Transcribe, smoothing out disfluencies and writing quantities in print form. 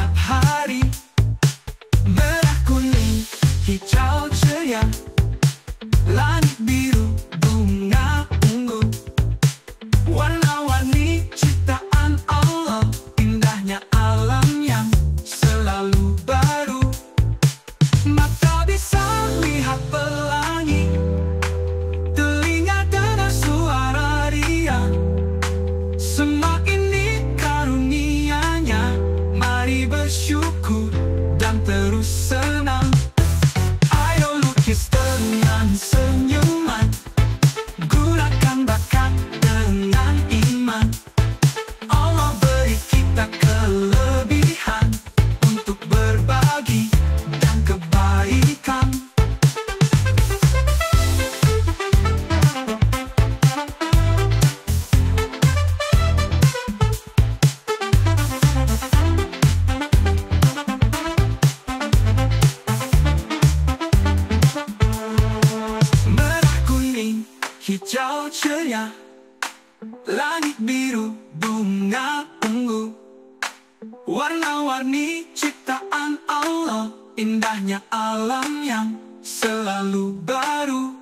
setiap hari. Merah, kuning, hijau ceria, langit biru, bunga ungu, warna-warni ciptaan Allah. Indahnya alam yang selalu baru. Mata bisa lihat pelangi, telinga dengar suara riang. Semua ini karunia-Nya, mari bersyukur dan terus senang. Ayo lukis dengan senyuman, gunakan bakat dengan iman. Allah beri kita kelebihan untuk berbagi dan kebaikan. Merah, kuning, hijau ceria, langit biru, bunga ungu, warna-warni ciptaan Allah. Indahnya alam yang selalu baru.